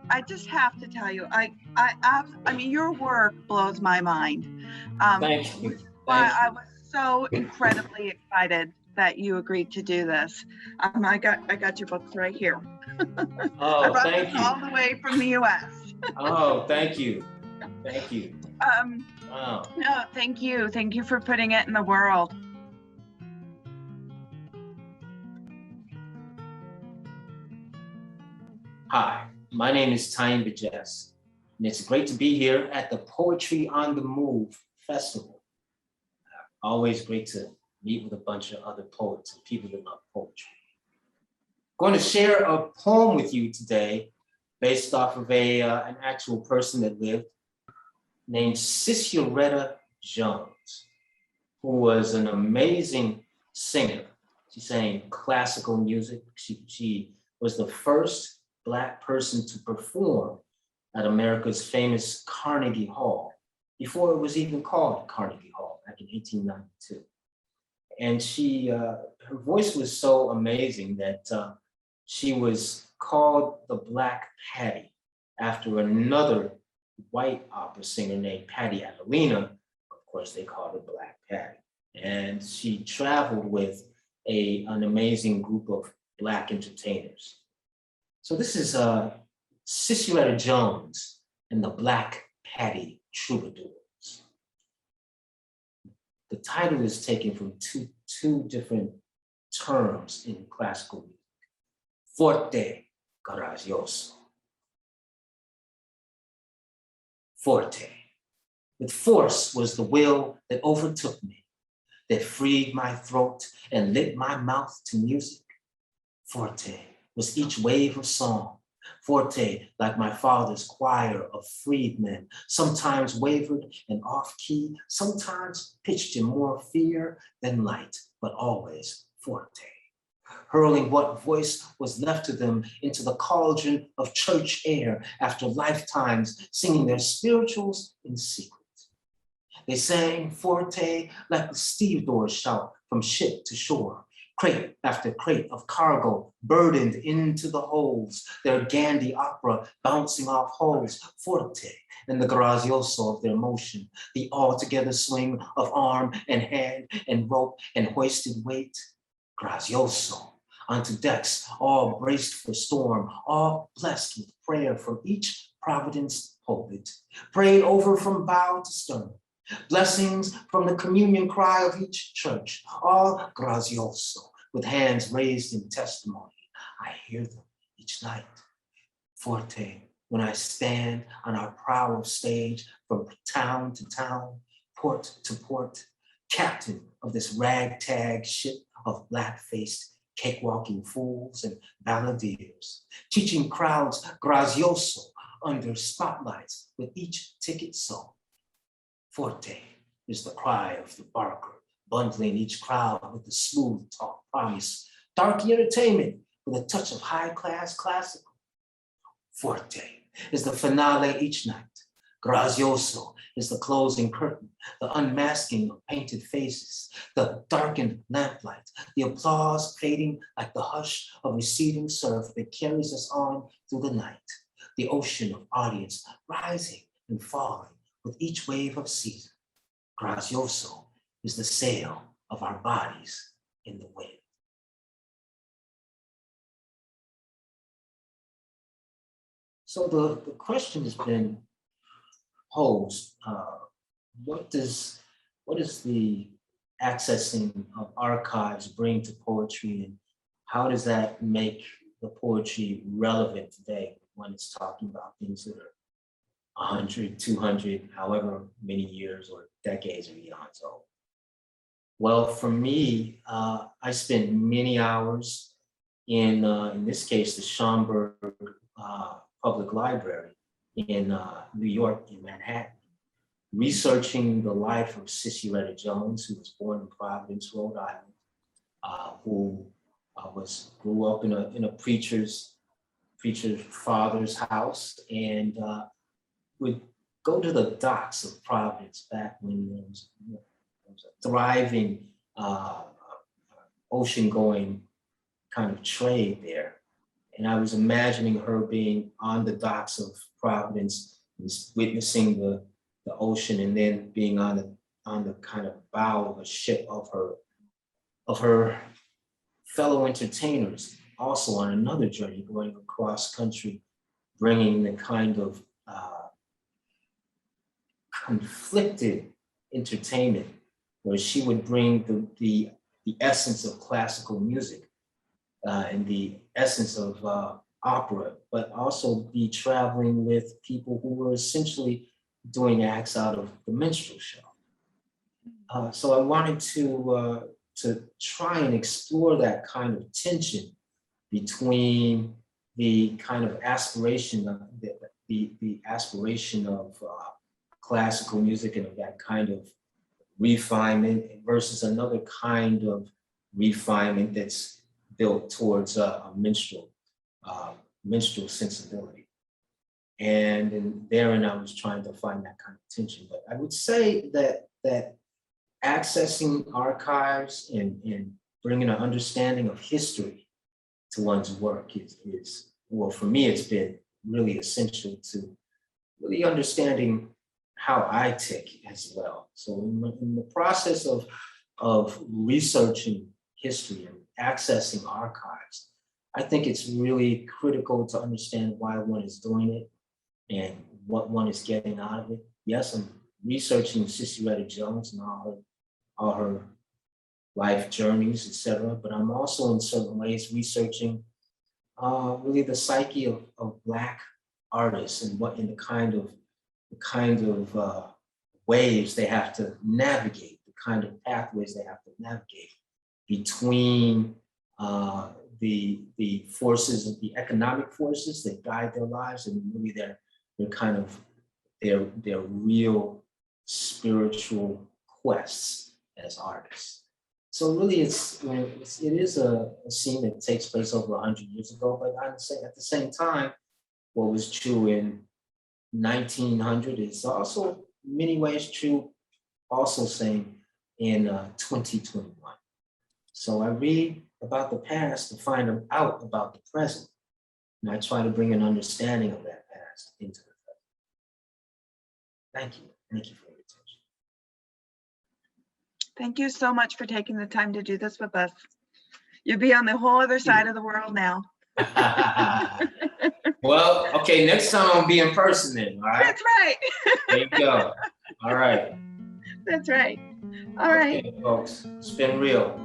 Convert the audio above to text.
I just have to tell you, I mean, your work blows my mind. Thank Which you. is why Thank I you. was so incredibly excited that you agreed to do this. I got your books right here. I Oh, brought them thank you. all the way from the U.S. Oh, thank you. Thank you. Oh. No, thank you. Thank you for putting it in the world. Hi, my name is Tyehimba Jess, and it's great to be here at the Poetry on the Move Festival. Always great to meet with a bunch of other poets and people that love poetry. I'm going to share a poem with you today based off of an actual person that lived named Tyehimba Jones, who was an amazing singer. She sang classical music. She was the first Black person to perform at America's famous Carnegie Hall before it was even called Carnegie Hall back in 1892. And her voice was so amazing that she was called the Black Patty after another white opera singer named Patty Adelina. Of course, they called her Black Patty. And she traveled with an amazing group of Black entertainers. So this is Tyehimba Jones and the Black Patty Troubadours. The title is taken from two different terms in classical music. Forte, coraggioso. Forte. With force was the will that overtook me, that freed my throat and lit my mouth to music. Forte was each wave of song. Forte, like my father's choir of freedmen, sometimes wavered and off-key, sometimes pitched in more fear than light, but always forte, hurling what voice was left to them into the cauldron of church air after lifetimes singing their spirituals in secret. They sang forte like the stevedores shout from ship to shore, crate after crate of cargo burdened into the holds, their Gandhi opera bouncing off hulls, forte, and the grazioso of their motion, the altogether swing of arm and hand and rope and hoisted weight, grazioso, onto decks, all braced for storm, all blessed with prayer from each Providence pulpit, prayed over from bow to stern. Blessings from the communion cry of each church, all grazioso, with hands raised in testimony. I hear them each night. Forte, when I stand on our proud stage from town to town, port to port, captain of this ragtag ship of black-faced cakewalking fools and balladeers, teaching crowds grazioso under spotlights with each ticket sold. Forte is the cry of the barker, bundling each crowd with the smooth talk promise, darky entertainment with a touch of high-class classical. Forte is the finale each night. Grazioso is the closing curtain, the unmasking of painted faces, the darkened lamplight, the applause fading like the hush of receding surf that carries us on through the night, the ocean of audience rising and falling with each wave of season. Grazioso is the sail of our bodies in the wind. So the question has been posed, what does the accessing of archives bring to poetry, and how does that make the poetry relevant today when it's talking about things that are 100, 200, however many years or decades or eons old? Well, for me, I spent many hours in this case, the Schomburg Public Library in New York, in Manhattan, researching the life of Tyehimba Jones, who was born in Providence, Rhode Island, who grew up in a preacher's father's house, and would go to the docks of Providence back when there was a thriving ocean-going kind of trade there. And I was imagining her being on the docks of Providence, witnessing the ocean, and then being on the kind of bow of a ship of her fellow entertainers, also on another journey going across country, bringing the kind of conflicted entertainment, where she would bring the essence of classical music and the essence of opera, but also be traveling with people who were essentially doing acts out of the minstrel show. So I wanted to try and explore that kind of tension between the kind of aspiration of the aspiration of classical music and of that kind of refinement versus another kind of refinement that's built towards a minstrel sensibility. And therein I was trying to find that kind of tension. But I would say that accessing archives and bringing an understanding of history to one's work is, well, for me, it's been really essential to really understanding how I tick as well. So in the process of researching history and accessing archives, I think it's really critical to understand why one is doing it and what one is getting out of it. Yes, I'm researching Cissy Retta Jones and all her life journeys, etc. But I'm also in certain ways researching really the psyche of Black artists and what in the kind of waves they have to navigate, the kind of pathways they have to navigate between the forces of the economic forces that guide their lives and really their kind of their real spiritual quests as artists. So really it is a scene that takes place over 100 years ago, but I would say at the same time, what was true in 1900 is also in many ways true, also same in 2021. So I read about the past to find out about the present, and I try to bring an understanding of that past into the present. Thank you. Thank you for your attention. Thank you so much for taking the time to do this with us. You'll be on the whole other side of the world now. Well, okay, next time I'll be in person then, all right? That's right. There you go. All right. That's right. All right. Okay, folks, it's been real.